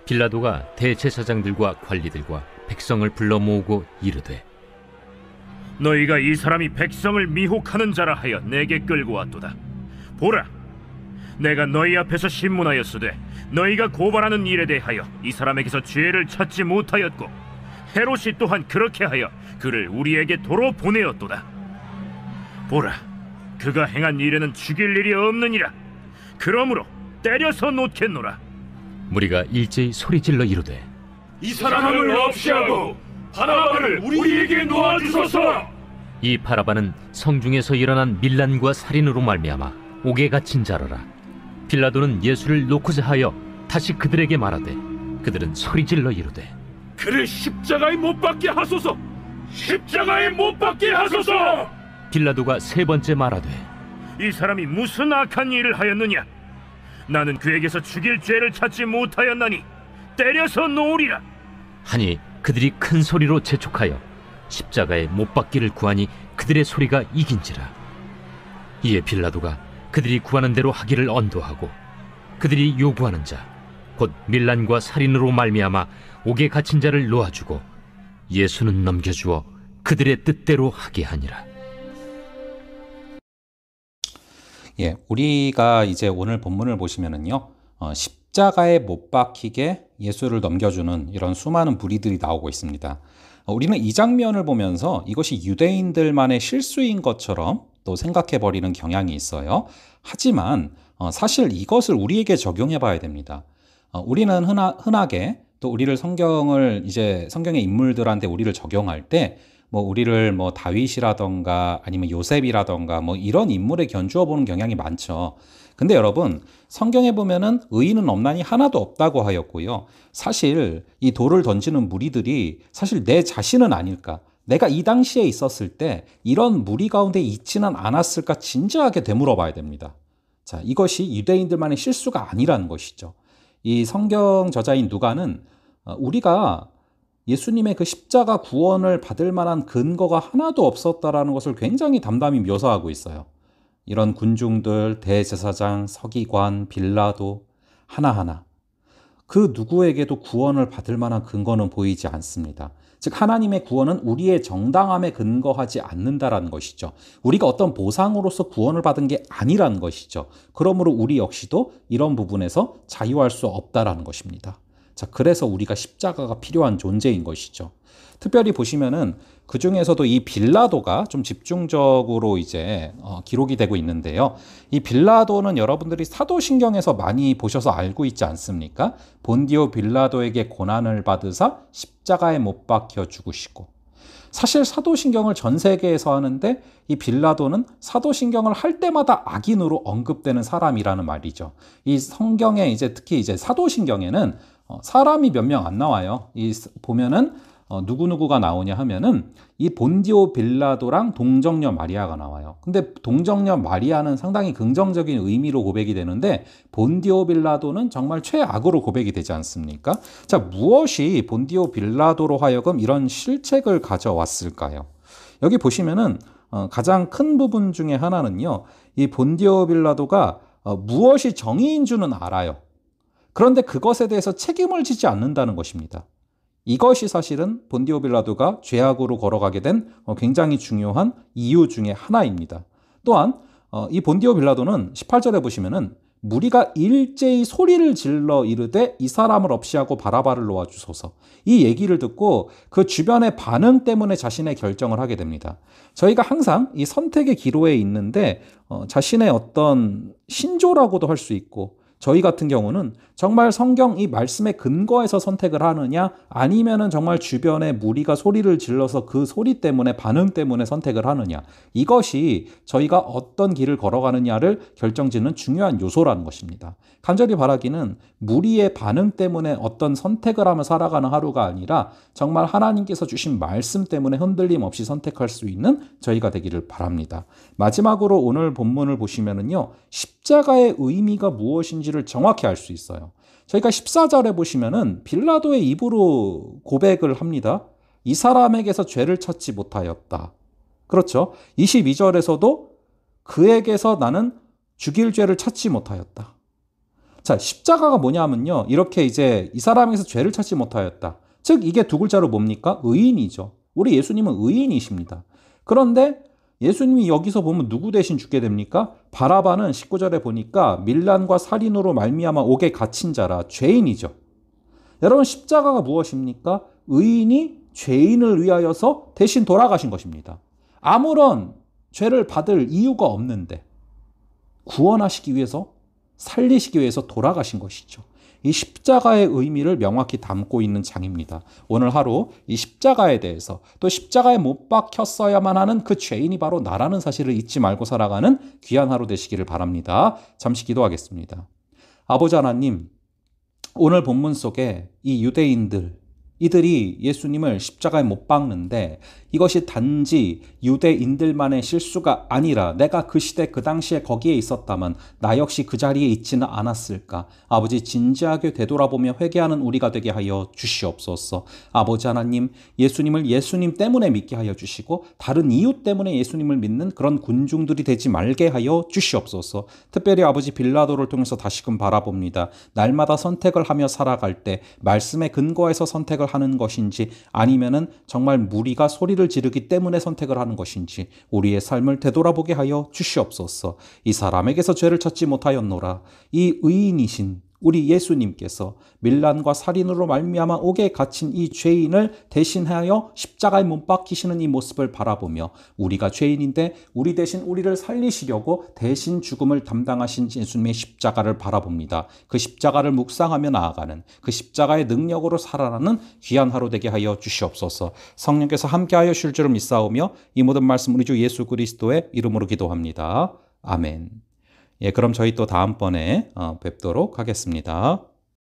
빌라도가 대제사장들과 관리들과 백성을 불러 모으고 이르되, 너희가 이 사람이 백성을 미혹하는 자라 하여 내게 끌고 왔도다. 보라, 내가 너희 앞에서 신문하였으되 너희가 고발하는 일에 대하여 이 사람에게서 죄를 찾지 못하였고, 헤롯이 또한 그렇게 하여 그를 우리에게 도로 보내었도다. 보라, 그가 행한 일에는 죽일 일이 없느니라. 그러므로 때려서 놓겠노라. 무리가 일제히 소리질러 이르되, 이 사람을 없이하고 바라바를 우리에게 놓아주소서. 이 바라바는 성중에서 일어난 밀란과 살인으로 말미암아 옥에 갇힌 자라라. 빌라도는 예수를 놓고자 하여 다시 그들에게 말하되, 그들은 소리질러 이르되, 그를 십자가에 못 박게 하소서. 십자가에 못 박게 하소서. 빌라도가 세 번째 말하되, 이 사람이 무슨 악한 일을 하였느냐? 나는 그에게서 죽일 죄를 찾지 못하였나니 때려서 놓으리라. 하니 그들이 큰 소리로 재촉하여 십자가에 못 박기를 구하니 그들의 소리가 이긴지라. 이에 빌라도가 그들이 구하는 대로 하기를 언도하고, 그들이 요구하는 자 곧 밀란과 살인으로 말미암아 옥에 갇힌 자를 놓아주고 예수는 넘겨주어 그들의 뜻대로 하게 하니라. 예, 우리가 이제 오늘 본문을 보시면은요, 십자가에 못 박히게 예수를 넘겨주는 이런 수많은 무리들이 나오고 있습니다. 우리는 이 장면을 보면서 이것이 유대인들만의 실수인 것처럼 또 생각해버리는 경향이 있어요. 하지만 사실 이것을 우리에게 적용해 봐야 됩니다. 우리는 흔하게 또 우리를 성경의 인물들한테 우리를 적용할 때 우리를 다윗이라던가 아니면 요셉이라던가 이런 인물에 견주어 보는 경향이 많죠. 근데 여러분, 성경에 보면은 의인은 없나니 하나도 없다고 하였고요. 사실 이 돌을 던지는 무리들이 사실 내 자신은 아닐까? 내가 이 당시에 있었을 때 이런 무리 가운데 있지는 않았을까 진지하게 되물어 봐야 됩니다. 자, 이것이 유대인들만의 실수가 아니라는 것이죠. 이 성경 저자인 누가는 우리가 예수님의 그 십자가 구원을 받을 만한 근거가 하나도 없었다라는 것을 굉장히 담담히 묘사하고 있어요. 이런 군중들, 대제사장, 서기관, 빌라도 하나하나 그 누구에게도 구원을 받을 만한 근거는 보이지 않습니다. 즉 하나님의 구원은 우리의 정당함에 근거하지 않는다라는 것이죠. 우리가 어떤 보상으로서 구원을 받은 게 아니라는 것이죠. 그러므로 우리 역시도 이런 부분에서 자유할 수 없다라는 것입니다. 자, 그래서 우리가 십자가가 필요한 존재인 것이죠. 특별히 보시면은 그 중에서도 이 빌라도가 좀 집중적으로 이제 기록이 되고 있는데요. 이 빌라도는 여러분들이 사도신경에서 많이 보셔서 알고 있지 않습니까? 본디오 빌라도에게 고난을 받으사 십자가에 못 박혀 죽으시고, 사실 사도신경을 전 세계에서 하는데 이 빌라도는 사도신경을 할 때마다 악인으로 언급되는 사람이라는 말이죠. 이 성경에 특히 사도신경에는 사람이 몇 명 안 나와요. 보면은 누구누구가 나오냐 하면은 이 본디오 빌라도랑 동정녀 마리아가 나와요. 근데 동정녀 마리아는 상당히 긍정적인 의미로 고백이 되는데 본디오 빌라도는 정말 최악으로 고백이 되지 않습니까? 자, 무엇이 본디오 빌라도로 하여금 이런 실책을 가져왔을까요? 여기 보시면은 가장 큰 부분 중에 하나는요, 이 본디오 빌라도가 무엇이 정의인 줄은 알아요. 그런데 그것에 대해서 책임을 지지 않는다는 것입니다. 이것이 사실은 본디오 빌라도가 죄악으로 걸어가게 된 굉장히 중요한 이유 중에 하나입니다. 또한 이 본디오 빌라도는 18절에 보시면은 무리가 일제히 소리를 질러 이르되 이 사람을 없이하고 바라바를 놓아주소서. 이 얘기를 듣고 그 주변의 반응 때문에 자신의 결정을 하게 됩니다. 저희가 항상 이 선택의 기로에 있는데 자신의 어떤 신조라고도 할 수 있고, 저희 같은 경우는 정말 성경 이 말씀에 근거해서 선택을 하느냐, 아니면은 정말 주변에 무리가 소리를 질러서 그 소리 때문에, 반응 때문에 선택을 하느냐, 이것이 저희가 어떤 길을 걸어가느냐를 결정짓는 중요한 요소라는 것입니다. 간절히 바라기는 무리의 반응 때문에 어떤 선택을 하며 살아가는 하루가 아니라 정말 하나님께서 주신 말씀 때문에 흔들림 없이 선택할 수 있는 저희가 되기를 바랍니다. 마지막으로 오늘 본문을 보시면은요, 십자가의 의미가 무엇인지를 정확히 알 수 있어요. 저희가 14절에 보시면은 빌라도의 입으로 고백을 합니다. 이 사람에게서 죄를 찾지 못하였다. 그렇죠? 22절에서도 그에게서 나는 죽일 죄를 찾지 못하였다. 자, 십자가가 뭐냐면요. 이렇게 이제 이 사람에게서 죄를 찾지 못하였다. 즉, 이게 두 글자로 뭡니까? 의인이죠. 우리 예수님은 의인이십니다. 그런데 예수님이 여기서 보면 누구 대신 죽게 됩니까? 바라바는 19절에 보니까 밀란과 살인으로 말미암아 옥에 갇힌 자라, 죄인이죠. 여러분, 십자가가 무엇입니까? 의인이 죄인을 위하여서 대신 돌아가신 것입니다. 아무런 죄를 받을 이유가 없는데 구원하시기 위해서, 살리시기 위해서 돌아가신 것이죠. 이 십자가의 의미를 명확히 담고 있는 장입니다. 오늘 하루 이 십자가에 대해서, 또 십자가에 못 박혔어야만 하는 그 죄인이 바로 나라는 사실을 잊지 말고 살아가는 귀한 하루 되시기를 바랍니다. 잠시 기도하겠습니다. 아버지 하나님, 오늘 본문 속에 이 유대인들, 이들이 예수님을 십자가에 못 박는데 이것이 단지 유대인들만의 실수가 아니라 내가 그 시대 그 당시에 거기에 있었다면 나 역시 그 자리에 있지는 않았을까. 아버지, 진지하게 되돌아보며 회개하는 우리가 되게 하여 주시옵소서. 아버지 하나님, 예수님을 예수님 때문에 믿게 하여 주시고 다른 이유 때문에 예수님을 믿는 그런 군중들이 되지 말게 하여 주시옵소서. 특별히 아버지, 빌라도를 통해서 다시금 바라봅니다. 날마다 선택을 하며 살아갈 때 말씀에 근거해서 선택을 하는 것인지, 아니면은 정말 무리가 소리를 지르기 때문에 선택을 하는 것인지 우리의 삶을 되돌아보게 하여 주시옵소서. 이 사람에게서 죄를 찾지 못하였노라. 이 의인이신 우리 예수님께서 밀란과 살인으로 말미암아 옥에 갇힌 이 죄인을 대신하여 십자가에 못 박히시는 이 모습을 바라보며 우리가 죄인인데 우리 대신 우리를 살리시려고 대신 죽음을 담당하신 예수님의 십자가를 바라봅니다. 그 십자가를 묵상하며 나아가는, 그 십자가의 능력으로 살아나는 귀한 하루 되게 하여 주시옵소서. 성령께서 함께하여 주실 줄을 믿사오며 이 모든 말씀 우리 주 예수 그리스도의 이름으로 기도합니다. 아멘. 예, 그럼 저희 또 다음번에 뵙도록 하겠습니다.